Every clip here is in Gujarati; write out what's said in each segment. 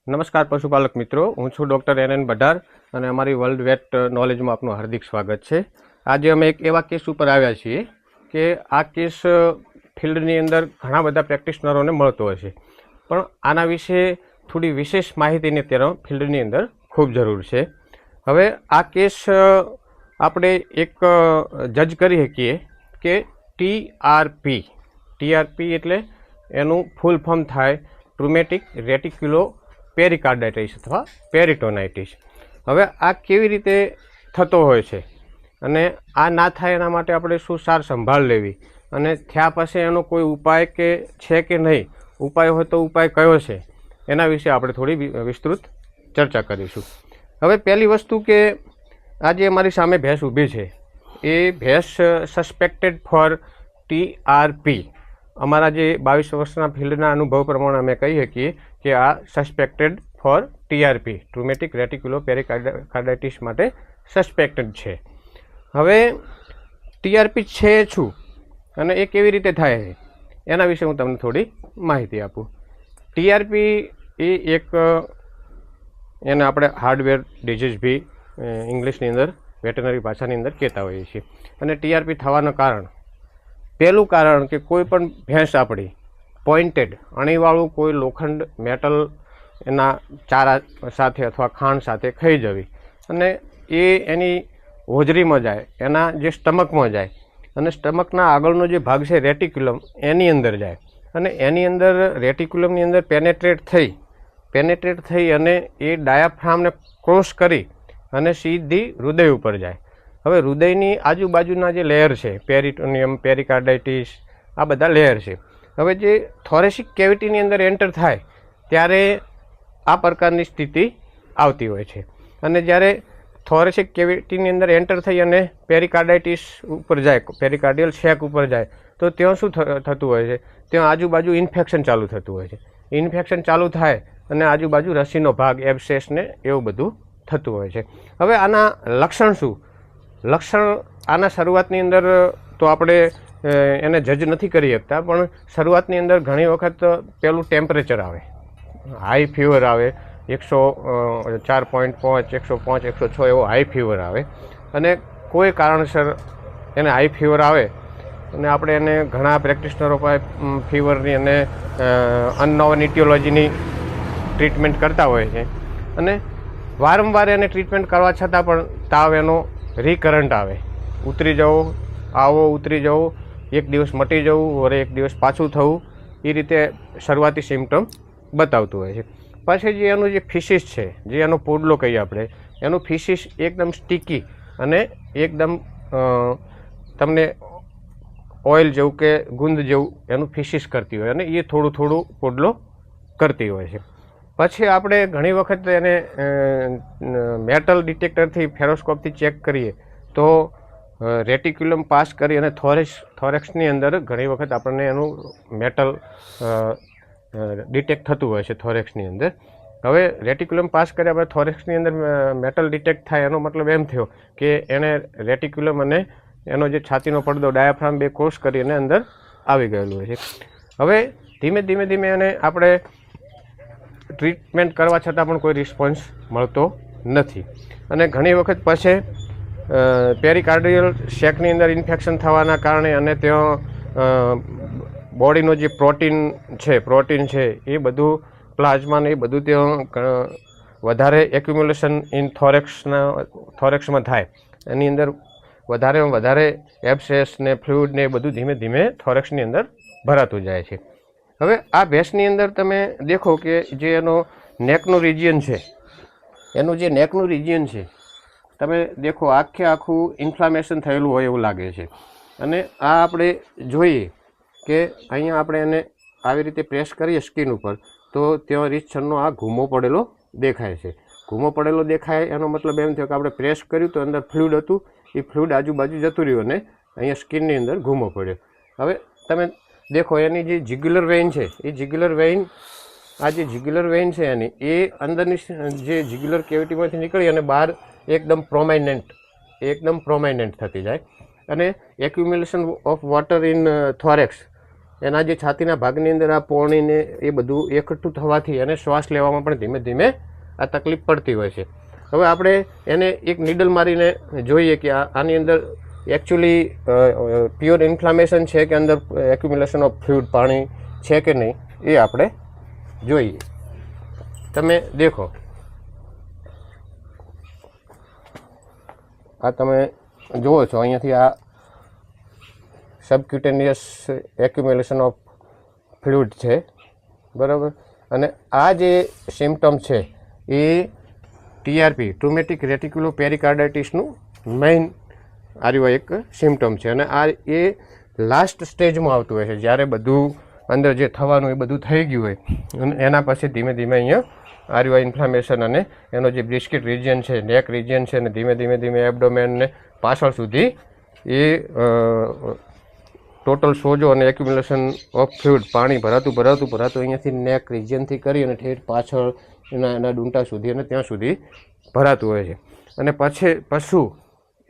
નમસ્કાર પશુપાલક મિત્રો, હું છું ડૉક્ટર NN બઢાર અને અમારી વર્લ્ડ વેટ નોલેજમાં આપનું હાર્દિક સ્વાગત છે। આજે અમે એક એવા કેસ ઉપર આવ્યા છીએ કે આ કેસ ફિલ્ડની અંદર ઘણા બધા પ્રેક્ટિશનરોને મળતો હશે, પણ આના વિશે થોડી વિશેષ માહિતીની અત્યારે ફિલ્ડની અંદર ખૂબ જરૂર છે। હવે આ કેસ આપણે એક જજ કરી શકીએ કે TRP એટલે એનું ફૂલ ફોર્મ થાય ટ્રુમેટિક રેટિક્યુલો પેરિકાર્ડાઇટિસ અથવા પેરિટોનાઇટિસ। હવે આ કેવી રીતે થતો હોય છે અને આ ના થાય એના માટે આપણે શું સાર સંભાળ લેવી અને થયા પછી એનો કોઈ ઉપાય કે છે કે નહીં, ઉપાય હોય તો ઉપાય કયો છે, એના વિશે આપણે થોડી વિસ્તૃત ચર્ચા કરીશું। હવે પહેલી વસ્તુ કે આજે અમારી સામે ભેંસ ઊભી છે, એ ભેંસ સસ્પેક્ટેડ ફોર TRP। અમારા જે 22 વર્ષના ફિલ્ડના અનુભવ પ્રમાણે અમે કહી શકીએ કે આ સસ્પેક્ટેડ ફોર TRP ટ્રુમેટિક રેટિક્યુલો પેરિકાર્ડાઇટિસ માટે સસ્પેક્ટેડ છે। હવે TRP છે શું અને એ કેવી રીતે થાય છે એના વિશે હું તમને થોડી માહિતી આપું। TRP એ એક એને આપણે હાર્ડવેર ડિઝીઝ બી ઇંગ્લિશની અંદર વેટરનરી ભાષાની અંદર કહેતા હોઈએ છીએ। અને TRP થવાનું કારણ, પહેલું કારણ કે કોઈ પણ ભેંસ આપણી પોઇન્ટેડ અણીવાળું કોઈ લોખંડ મેટલ એના ચારા સાથે અથવા ખાંડ સાથે ખાઈ જવી અને એ એની હોજરીમાં જાય, એના જે સ્ટમકમાં જાય અને સ્ટમકના આગળનો જે ભાગ છે રેટિક્યુલમ એની અંદર જાય અને એની અંદર રેટિક્યુલમની અંદર પેનેટ્રેટ થઈ અને એ ડાયાફ્રામને ક્રોસ કરી અને સીધી હૃદય ઉપર જાય। હવે હૃદયની આજુબાજુના જે લેયર છે, પેરિટોનિયમ, પેરિકાર્ડાઇટિસ, આ બધા લેયર છે। હવે જે થોરેસિક કેવિટીની અંદર એન્ટર થાય ત્યારે આ પ્રકારની સ્થિતિ આવતી હોય છે અને જ્યારે થોરેસિક કેવિટીની અંદર એન્ટર થઈ અને પેરિકાર્ડાઇટિસ ઉપર જાય, પેરિકાર્ડિયલ શેક ઉપર જાય તો ત્યાં શું થતું હોય છે, ત્યાં આજુબાજુ ઇન્ફેક્શન ચાલુ થતું હોય છે। ઇન્ફેક્શન ચાલુ થાય અને આજુબાજુ રસીનો ભાગ, એબ્સેસ ને એવું બધું થતું હોય છે। હવે આના લક્ષણ શું? લક્ષણ આના શરૂઆતની અંદર તો આપણે એને જજ નથી કરી શકતા, પણ શરૂઆતની અંદર ઘણી વખત પેલું ટેમ્પરેચર આવે, હાઈ ફીવર આવે, 104.5, 105, 106 એવો હાઈ ફીવર આવે અને કોઈ કારણસર એને હાઈ ફીવર આવે અને આપણે એને ઘણા પ્રેક્ટિશનરો પાસે ફીવરની અને અનનોન ઇટિયોલોજીની ટ્રીટમેન્ટ કરતા હોય છે અને વારંવાર એને ટ્રીટમેન્ટ કરવા છતાં પણ તાવ એનો રિકરન્ટ આવે, ઉતરી જવો, આવો ઉતરી જવો, એક દિવસ મટી જવું વરે એક દિવસ પાછું થવું, એ રીતે શરૂઆતી સિમ્પટમ બતાવતું હોય છે। પછી જે એનું જે ફિશિસ છે, જે એનો પોડલો કહીએ આપણે, એનું ફિશિસ એકદમ સ્ટીકી અને એકદમ તમને ઓઇલ જેવું કે ગુંદ જેવું એનું ફિશિસ કરતી હોય અને એ થોડું પોડલો કરતી હોય છે। પછી આપણે ઘણી વખત એને મેટલ ડિટેક્ટરથી, ફેરોસ્કોપથી ચેક કરીએ તો રેટિક્યુલમ પાસ કરી અને થોરેક્સની અંદર ઘણી વખત આપણને એનું મેટલ ડિટેક્ટ થતું હોય છે થોરેક્સની અંદર। હવે રેટિક્યુલમ પાસ કર્યા પછી થોરેક્સની અંદર મેટલ ડિટેક્ટ થાય એનો મતલબ એમ થયો કે એને રેટિક્યુલમ અને એનો જે છાતીનો પડદો, ડાયાફ્રામ બે ક્રોસ કરી અને અંદર આવી ગયેલું હોય છે। હવે ધીમે એને આપણે ટ્રીટમેન્ટ કરવા છતાં પણ કોઈ રિસ્પોન્સ મળતો નથી અને ઘણી વખત પછી પેરિકાર્ડિયલ શેકની અંદર ઇન્ફેક્શન થવાના કારણે અને ત્યાં બોડીનો જે પ્રોટીન છે એ બધું પ્લાઝમાને એ બધું ત્યાં વધારે એક્યુમ્યુલેશન ઇન થોરેક્સમાં થાય, એની અંદર વધારે એબ્સેસ ને ફ્લુઇડ ને એ બધું ધીમે થોરેક્સની અંદર ભરાતું જાય છે। હવે આ ભેંસની અંદર તમે દેખો કે જે એનો નેકનું રિજિયન છે, એનું જે નેકનું રિજિયન છે તમે દેખો આખું ઇન્ફ્લામેશન થયેલું હોય એવું લાગે છે અને આ આપણે જોઈએ કે અહીંયા આપણે એને આવી રીતે પ્રેસ કરીએ સ્કિન ઉપર તો ત્યાં રીતસરનો આ ઘૂમો પડેલો દેખાય છે। ઘૂમો પડેલો દેખાય એનો મતલબ એમ થયો કે આપણે પ્રેસ કર્યું તો અંદર ફ્લુઇડ હતું, એ ફ્લુઇડ આજુબાજુ જતું રહ્યું અને અહીંયા સ્કિનની અંદર ઘૂમો પડ્યો। હવે તમે દેખો એની જે જીગ્યુલર વેઇન છે, એ જીગ્યુલર વેઇન, આ જે જીગ્યુલર વેઇન છે એની એ અંદરની જે જીગ્યુલર કેવિટીમાંથી નીકળી અને બહાર એકદમ પ્રોમાઇનન્ટ થતી જાય અને એક્યુમ્યુલેશન ઓફ વોટર ઇન થોરેક્સ એના જે છાતીના ભાગની અંદર આ પોણીને એ બધું એકઠું થવાથી એને શ્વાસ લેવામાં પણ ધીમે ધીમે આ તકલીફ પડતી હોય છે. હવે આપણે એને એક નીડલ મારીને જોઈએ કે આની અંદર એકચ્યુઅલી પ્યોર ઇન્ફ્લામેશન છે કે અંદર એક્યુમ્યુલેશન ઓફ ફ્લુઇડ પાણી છે કે નહીં એ આપણે જોઈએ. તમે દેખો, આ તમે જુઓ છો અહીંયાથી આ સબક્યુટેનિયસ એક્યુમ્યુલેશન ઓફ ફ્લુઇડ છે, બરાબર. અને આ જે સિમ્ટમ છે એ ટીઆરપી ટ્રુમેટિક રેટિક્યુલો પેરિકાર્ડાઇટિસનું મેઇન આર્યો એક સિમ્ટમ છે. અને આ એ લાસ્ટ સ્ટેજમાં આવતું હોય છે, જ્યારે બધું અંદર જે થવાનું એ બધું થઈ ગયું હોય અને એના પછી ધીમે ધીમે અહીંયા આર્યો ઇન્ફ્લામેશન અને એનો જે બ્રિસ્કિટ રિજિયન છે, નેક રિજિયન છે, અને ધીમે ધીમે એબડોમેનને પાછળ સુધી એ ટોટલ સોજો અને એક્યુમ્યુલેશન ઓફ ફ્લુઇડ પાણી ભરાતું અહીંયાથી નેક રિજિયનથી કરી અને ઠેઠ પાછળ એના ડૂંટા સુધી અને ત્યાં સુધી ભરાતું હોય છે. અને પછી પશુ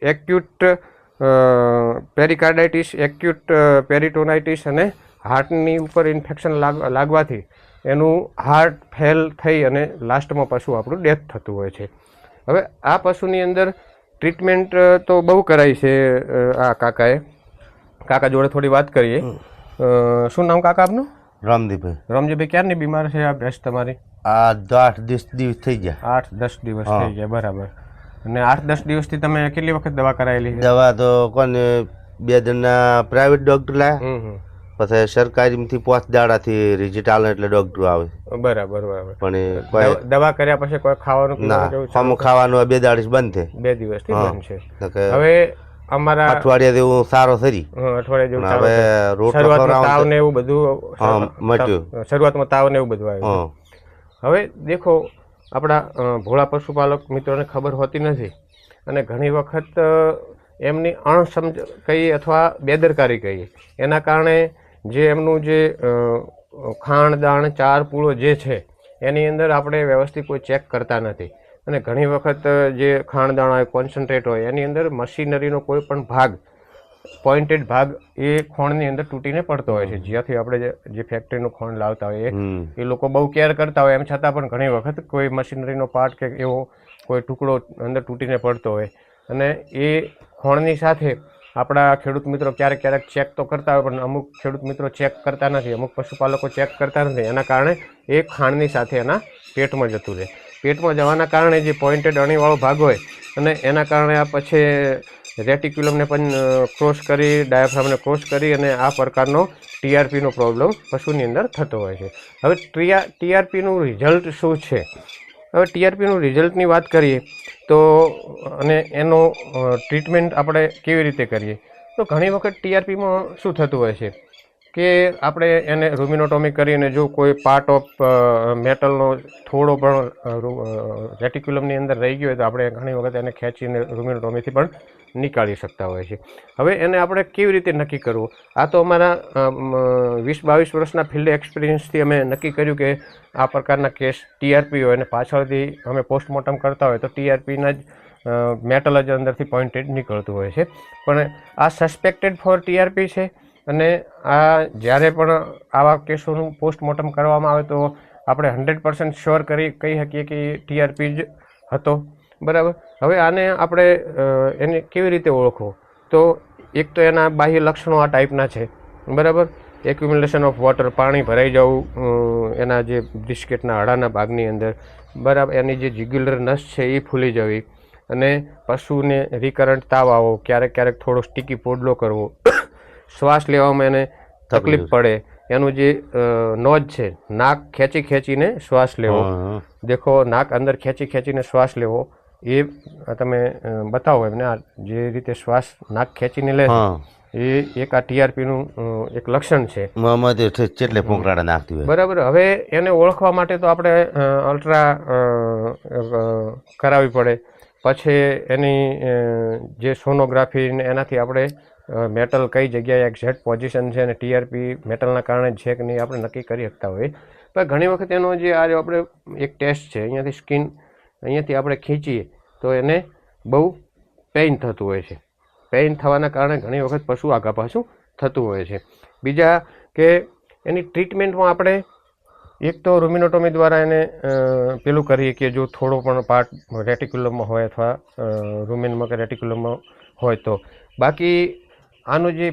એક્યુટ પેરિકાર્ડાઇટિસ, એક્યુટ પેરિટોનાઇટિસ અને હાર્ટની ઉપર ઇન્ફેક્શન લાગવાથી એનું હાર્ટ ફેલ થઈ અને લાસ્ટમાં પશુ આપણું ડેથ થતું હોય છે. હવે આ પશુની અંદર ટ્રીટમેન્ટ તો બહુ કરાઈ છે. આ કાકા જોડે થોડી વાત કરીએ. શું નામ કાકા આપનું? રામજીભાઈ. રામજીભાઈ, ક્યારની બીમાર છે આ ભેંસ તમારી? આ 8-10 દિવસ થઈ ગયા. 8-10 દિવસ થઈ ગયા, બરાબર. અને 8-10 દિવસથી તમે કેટલી વખત દવા કરાયેલી? દવા તો કોને 2 જણના પ્રાઇવેટ ડોક્ટર લાયા, પછી સરકારીમાંથી 5 દાડાથી રિઝલ્ટ આવે એટલે ડોક્ટર આવે. બરાબર. પણ કોઈ દવા કર્યા પછી કોઈ ખાવાનું ના, ખાવાનું 2 દાડે બંધ છે. 2 દિવસથી બંધ છે. હવે અમારા અઠવાડિયા જેવું સારો થઈ. અઠવાડિયા જેવું હવે શરૂઆતમાં તાવ ને એવું બધું મટ્યું. શરૂઆતમાં તાવ ને એવું બધું આવ્યું. હવે દેખો, આપણા ભોળા પશુપાલક મિત્રોને ખબર હોતી નથી અને ઘણી વખત એમની અણસમજ કહીએ અથવા બેદરકારી કહીએ, એના કારણે જે એમનું જે ખાણ દાણ ચાર પૂળો જે છે એની અંદર આપણે વ્યવસ્થિત કોઈ ચેક કરતા નથી. અને ઘણી વખત જે ખાણદાણ હોય, કોન્સન્ટ્રેટ હોય, એની અંદર મશીનરીનો કોઈ પણ ભાગ, પોઇન્ટેડ ભાગ એ ખોણની અંદર તૂટીને પડતો હોય છે. જ્યાંથી આપણે જે ફેક્ટરીનું ખોણ લાવતા હોય એ લોકો બહુ કેર કરતા હોય, એમ છતાં પણ ઘણી વખત કોઈ મશીનરીનો પાર્ટ કે એવો કોઈ ટુકડો અંદર તૂટીને પડતો હોય અને એ ખોણની સાથે આપણા ખેડૂત મિત્રો ક્યારેક ચેક તો કરતા હોય, પણ અમુક ખેડૂત મિત્રો ચેક કરતા નથી, અમુક પશુપાલકો ચેક કરતા નથી. એના કારણે એ ખાણની સાથે એના પેટમાં જતું રહે. પેટમાં જવાના કારણે જે પોઇન્ટેડ અણીવાળો ભાગ હોય અને એના કારણે આ પછી રેટિક્યુલમને પણ ક્રોસ કરી, ડાયાફ્રામને ક્રોસ કરી અને આ પ્રકારનો ટીઆરપીનો પ્રોબ્લેમ પશુની અંદર થતો હોય છે. હવે ટીઆરપીનું રિઝલ્ટ શું છે? હવે ટીઆરપીનું રિઝલ્ટની વાત કરીએ તો અને એનો ટ્રીટમેન્ટ આપણે કેવી રીતે કરીએ તો ઘણી વખત ટીઆરપીમાં શું થતું હોય છે કે આપણે એને રૂમિનોટોમી કરીને જો કોઈ પાર્ટ ઓફ મેટલનો થોડો પણ રેટિક્યુલમની અંદર રહી ગયો હોય તો આપણે ઘણી વખત એને ખેંચીને રૂમિનોટોમીથી પણ નીકાળી શકતા હોય છે. હવે એને આપણે કેવી રીતે નક્કી કરવું? આ તો અમારા 20-22 વર્ષના ફિલ્ડ એક્સપિરિયન્સથી અમે નક્કી કર્યું કે આ પ્રકારના કેસ ટીઆરપી હોય અને પાછળથી અમે પોસ્ટમોર્ટમ કરતા હોય તો ટીઆરપીના જ મેટલ જ અંદરથી પોઇન્ટેડ નીકળતું હોય છે. પણ આ સસ્પેક્ટેડ ફોર ટીઆરપી છે અને આ જ્યારે પણ આવા કેસોનું પોસ્ટમોર્ટમ કરવામાં આવે તો આપણે 100% શ્યોર કહી શકીએ કે ટીઆરપી જ હતો, બરાબર. હવે આને આપણે એને કેવી રીતે ઓળખવું? તો એક તો એના બાહ્ય લક્ષણો આ ટાઈપના છે, બરાબર. એક્યુમ્યુલેશન ઓફ વોટર, પાણી ભરાઈ જવું એના જે બ્રિસ્કેટના હાડાના ભાગની અંદર, બરાબર. એની જે જીગ્યુલર નસ છે એ ફૂલી જવી અને પશુને રિકરન્ટ તાવ આવો, ક્યારેક થોડો સ્ટીકી પોડલો કરવો, શ્વાસ લેવામાં એને તકલીફ પડે, એનું જે નોઝ છે, નાક ખેંચીને શ્વાસ લેવો. દેખો, નાક અંદર ખેંચીને શ્વાસ લેવો એ તમે બતાવો એમને. આ જે રીતે શ્વાસ નાક ખેંચીને લે એ એક આ ટીઆરપીનું એક લક્ષણ છે, બરાબર. હવે એને ઓળખવા માટે તો આપણે અલ્ટ્રા કરાવવી પડે, પછી એની જે સોનોગ્રાફી એનાથી આપણે મેટલ કઈ જગ્યાએ એક્ઝેક્ટ પોઝિશન છે અને ટીઆરપી મેટલના કારણે છે કે નહીં આપણે નક્કી કરી શકતા હોઈએ. પણ ઘણી વખત એનો જે આ આપણે એક ટેસ્ટ છે, અહીંયાથી સ્કિન અહીંયાથી આપણે ખીંચીએ તો એને બહુ પેઇન થતું હોય છે. પેઇન થવાના કારણે ઘણી વખત પશુ આગા પાછું થતું હોય છે. બીજા કે એની ટ્રીટમેન્ટમાં આપણે એક તો રૂમિનોટોમી દ્વારા એને પેલું કરીએ કે જો થોડો પણ પાર્ટ રેટિક્યુલમમાં હોય અથવા રૂમેનમાં કે રેટિક્યુલમમાં હોય તો બાકી આનું જે